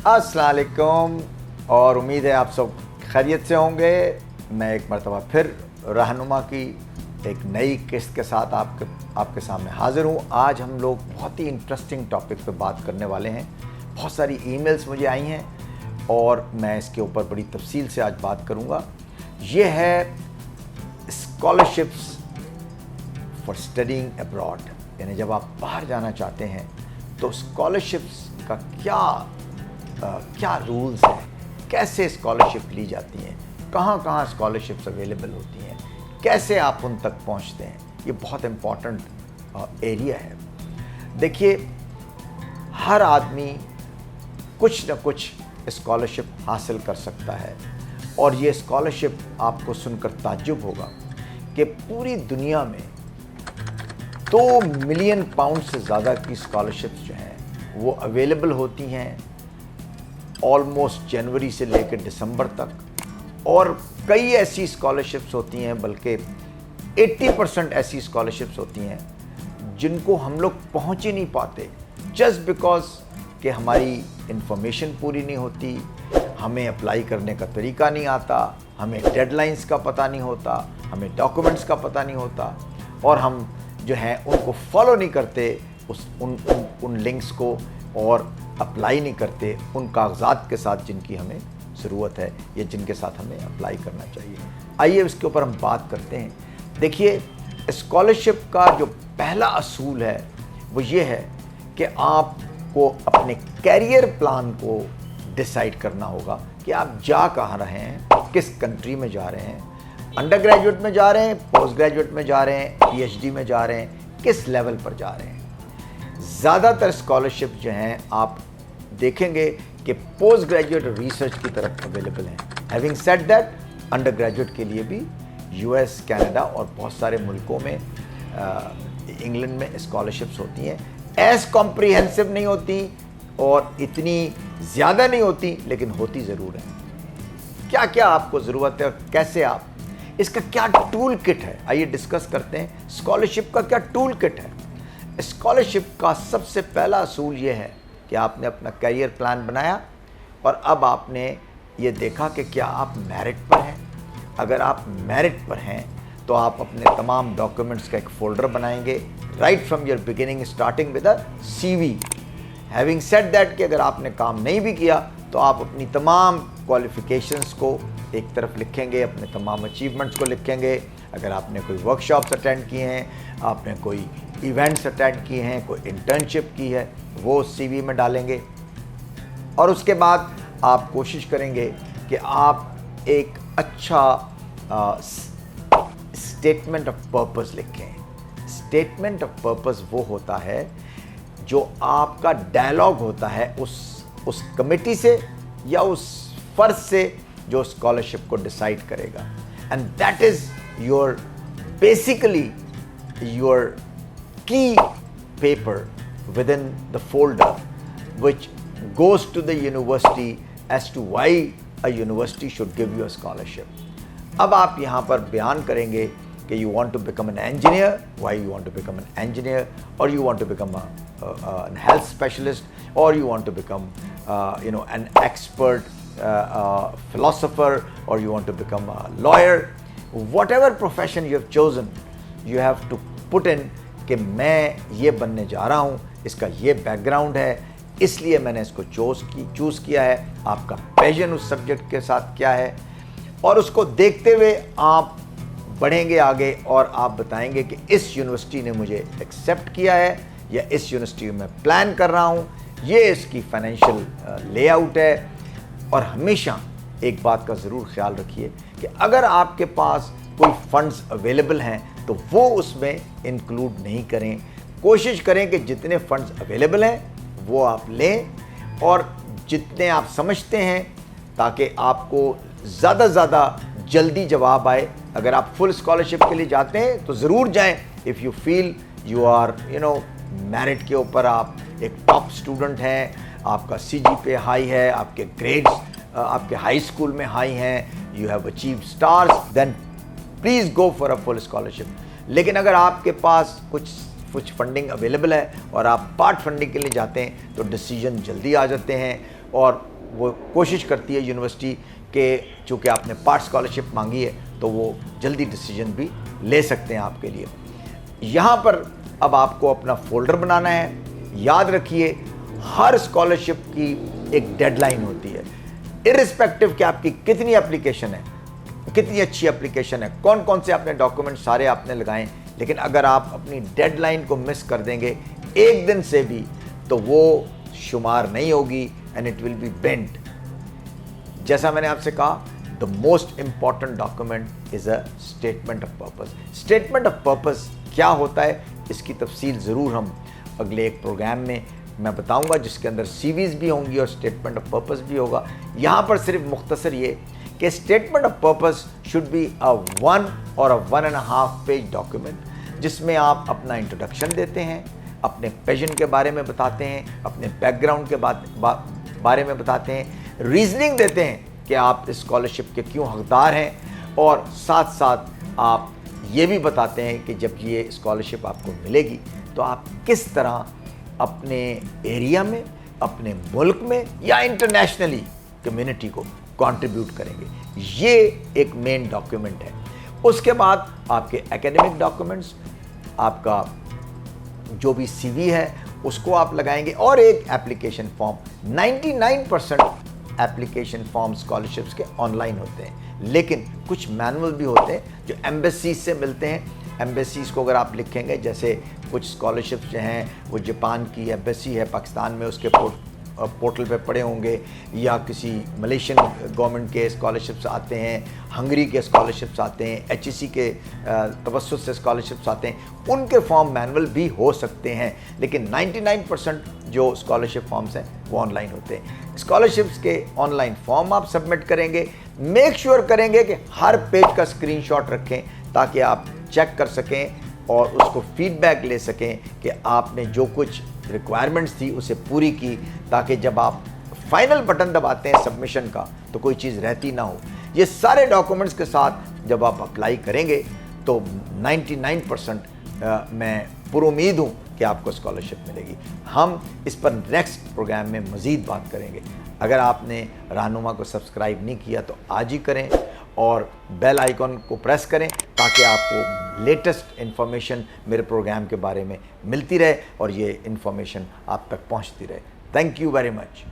अस्सलाम वालेकुम और उम्मीद है आप सब खैरियत से होंगे। मैं एक मरतबा फिर रहनुमा की एक नई किस्त के साथ आपके सामने हाज़िर हूँ। आज हम लोग बहुत ही इंटरेस्टिंग टॉपिक पे बात करने वाले हैं। बहुत सारी ईमेल्स मुझे आई हैं और मैं इसके ऊपर बड़ी तफसील से आज बात करूँगा। ये है स्कॉलरशिप्स फॉर स्टडीइंग अब्रॉड, यानी जब आप बाहर जाना चाहते हैं तो स्कॉलरशिप्स का क्या रूल्स हैं, कैसे स्कॉलरशिप ली जाती हैं, कहाँ कहाँ स्कॉलरशिप्स अवेलेबल होती हैं, कैसे आप उन तक पहुँचते हैं। ये बहुत इम्पॉर्टेंट एरिया है। देखिए, हर आदमी कुछ न कुछ स्कॉलरशिप हासिल कर सकता है और ये स्कॉलरशिप आपको सुनकर ताज्जुब होगा कि पूरी दुनिया में 2 मिलियन पाउंड से ज़्यादा की स्कॉलरशिप्स जो हैं वो अवेलेबल होती हैं ऑलमोस्ट जनवरी से लेकर दिसंबर तक। और कई ऐसी स्कॉलरशिप्स होती हैं, बल्कि 80% ऐसी स्कॉलरशिप्स होती हैं जिनको हम लोग पहुंच ही नहीं पाते, जस्ट बिकॉज कि हमारी इंफॉर्मेशन पूरी नहीं होती, हमें अप्लाई करने का तरीका नहीं आता, हमें डेडलाइंस का पता नहीं होता, हमें डॉक्यूमेंट्स का पता नहीं होता और हम जो है उनको फॉलो नहीं करते, उन लिंक्स को, और अप्लाई नहीं करते उन कागजात के साथ जिनकी हमें ज़रूरत है या जिनके साथ हमें अप्लाई करना चाहिए। आइए इसके ऊपर हम बात करते हैं। देखिए, स्कॉलरशिप का जो पहला असूल है वो ये है कि आपको अपने कैरियर प्लान को डिसाइड करना होगा कि आप जा कहाँ रहे हैं, किस कंट्री में जा रहे हैं, अंडर ग्रेजुएट में जा रहे हैं, पोस्ट ग्रेजुएट में जा रहे हैं, पीएचडी में जा रहे हैं, किस लेवल पर जा रहे हैं। ज़्यादातर स्कॉलरशिप जो हैं आप देखेंगे कि पोस्ट ग्रेजुएट रिसर्च की तरफ अवेलेबल हैं। Having said that, under graduate के लिए भी यूएस, कनाडा और बहुत सारे मुल्कों में, इंग्लैंड में स्कॉलरशिप्स होती हैं। एज कॉम्प्रिहेंसिव नहीं होती और इतनी ज़्यादा नहीं होती, लेकिन होती ज़रूर है। क्या क्या आपको ज़रूरत है और कैसे आप इसका क्या टूल किट है, आइए डिस्कस करते हैं। स्कॉलरशिप का क्या टूल किट है। स्कॉलरशिप का सबसे पहला असूल ये है कि आपने अपना करियर प्लान बनाया और अब आपने ये देखा कि क्या आप मेरिट पर हैं। अगर आप मेरिट पर हैं तो आप अपने तमाम डॉक्यूमेंट्स का एक फ़ोल्डर बनाएंगे, right from your beginning, starting with a CV. Having said that कि अगर आपने काम नहीं भी किया तो आप अपनी तमाम क्वालिफ़िकेशंस को एक तरफ लिखेंगे, अपने तमाम अचीवमेंट्स को लिखेंगे। अगर आपने कोई वर्कशॉप्स अटेंड किए हैं, आपने कोई इवेंट्स अटेंड किए हैं, कोई इंटर्नशिप की है, वो सीवी में डालेंगे। और उसके बाद आप कोशिश करेंगे कि आप एक अच्छा स्टेटमेंट ऑफ पर्पस लिखें। स्टेटमेंट ऑफ पर्पस वो होता है जो आपका डायलॉग होता है उस कमेटी से या उस फर्ज से जो स्कॉलरशिप को डिसाइड करेगा। And that is your basically your key paper within the folder which goes to the university as to why a university should give you a scholarship. अब आप यहाँ पर बयान करेंगे कि you want to become an engineer, why you want to become an engineer, or you want to become an health specialist, or you want to become an expert philosopher, or you want to become a lawyer. Whatever profession you have chosen, you have to put in कि मैं ये बनने जा रहा हूँ, इसका ये background है, इसलिए मैंने इसको चूज़ किया है। आपका पैशन उस सब्जेक्ट के साथ क्या है, और उसको देखते हुए आप बढ़ेंगे आगे और आप बताएंगे कि इस यूनिवर्सिटी ने मुझे एक्सेप्ट किया है या इस यूनिवर्सिटी में प्लान कर रहा हूँ, ये इसकी फाइनेंशियल लेआउट है। और हमेशा एक बात का ज़रूर ख्याल रखिए कि अगर आपके पास कोई फंड्स अवेलेबल हैं तो वो उसमें इंक्लूड नहीं करें। कोशिश करें कि जितने फंड्स अवेलेबल हैं वो आप लें और जितने आप समझते हैं, ताकि आपको ज़्यादा से ज़्यादा जल्दी जवाब आए। अगर आप फुल स्कॉलरशिप के लिए जाते हैं तो ज़रूर जाएं। If you feel you are merit के ऊपर आप एक टॉप स्टूडेंट हैं, आपका CGPA हाई है, आपके ग्रेड्स आपके हाई स्कूल में हाई हैं, you have achieved stars, then please go for a full scholarship. लेकिन अगर आपके पास कुछ फंडिंग अवेलेबल है और आप पार्ट फंडिंग के लिए जाते हैं तो डिसीजन जल्दी आ जाते हैं। और वो कोशिश करती है यूनिवर्सिटी के, चूँकि आपने पार्ट स्कॉलरशिप मांगी है तो वो जल्दी डिसीजन भी ले सकते हैं आपके लिए। यहाँ पर अब आपको अपना फोल्डर बनाना है। याद रखिए, हर स्कॉलरशिप की एक डेडलाइन होती है, इर्रिस्पेक्टिव कि आपकी कितनी एप्लीकेशन है, कितनी अच्छी एप्लीकेशन है, कौन कौन से आपने डॉक्यूमेंट सारे आपने लगाएं, लेकिन अगर आप अपनी डेडलाइन को मिस कर देंगे एक दिन से भी तो वो शुमार नहीं होगी and it will be bent. जैसा मैंने आपसे कहा, the most important document is a statement of purpose. Statement of purpose क्या होता है इसकी तफसील ज़रूर हम अगले एक प्रोग्राम में मैं बताऊंगा, जिसके अंदर सीवीज भी होंगी और स्टेटमेंट ऑफ पर्पस भी होगा। यहाँ पर सिर्फ मुख्तसर ये कि statement of purpose should be a 1 और अ 1.5 पेज डॉक्यूमेंट, जिसमें आप अपना इंट्रोडक्शन देते हैं, अपने पैशन के बारे में बताते हैं, अपने बैकग्राउंड के बारे में बताते हैं, रीजनिंग देते हैं कि आप इस स्कॉलरशिप के क्यों हकदार हैं, और साथ साथ आप ये भी बताते हैं कि जब ये स्कॉलरशिप आपको मिलेगी तो आप किस तरह अपने एरिया में, अपने मुल्क में या इंटरनेशनली कम्युनिटी को कंट्रीब्यूट करेंगे। ये एक मेन डॉक्यूमेंट है। उसके बाद आपके एकेडमिक डॉक्यूमेंट्स, आपका जो भी सीवी है उसको आप लगाएंगे, और एक application form. 99% application form scholarships के ऑनलाइन होते हैं, लेकिन कुछ मैनुअल भी होते हैं जो एम्बेसीज से मिलते हैं। एम्बेसीज को अगर आप लिखेंगे, जैसे कुछ स्कॉलरशिप्स जो हैं वो जापान की एम्बेसी है पाकिस्तान में, उसके पोर्टल पे पड़े होंगे, या किसी मलेशियन गवर्नमेंट के स्कॉलरशिप्स आते हैं, हंगरी के स्कॉलरशिप्स आते हैं, एचईसी के तवस्सुत से स्कॉलरशिप्स आते हैं, उनके फॉर्म मैनुअल भी हो सकते हैं, लेकिन 99% जो स्कॉलरशिप फॉर्म्स हैं वो ऑनलाइन होते हैं। स्कॉलरशिप्स के ऑनलाइन फॉर्म आप सबमिट करेंगे, मेक श्योर करेंगे कि हर पेज का स्क्रीनशॉट रखें ताकि आप चेक कर सकें और उसको फीडबैक ले सकें कि आपने जो कुछ रिक्वायरमेंट्स थी उसे पूरी की, ताकि जब आप फाइनल बटन दबाते हैं सबमिशन का तो कोई चीज़ रहती ना हो। ये सारे डॉक्यूमेंट्स के साथ जब आप अप्लाई करेंगे तो 99% मैं पुरुमीद हूँ कि आपको स्कॉलरशिप मिलेगी। हम इस पर नेक्स्ट प्रोग्राम में मज़ीद बात करेंगे। अगर आपने रहनुमा को सब्सक्राइब नहीं किया तो आज ही करें और बेल आइकॉन को प्रेस करें ताकि आपको लेटेस्ट इन्फॉर्मेशन मेरे प्रोग्राम के बारे में मिलती रहे और ये इन्फॉर्मेशन आप तक पहुंचती रहे। Thank you very much.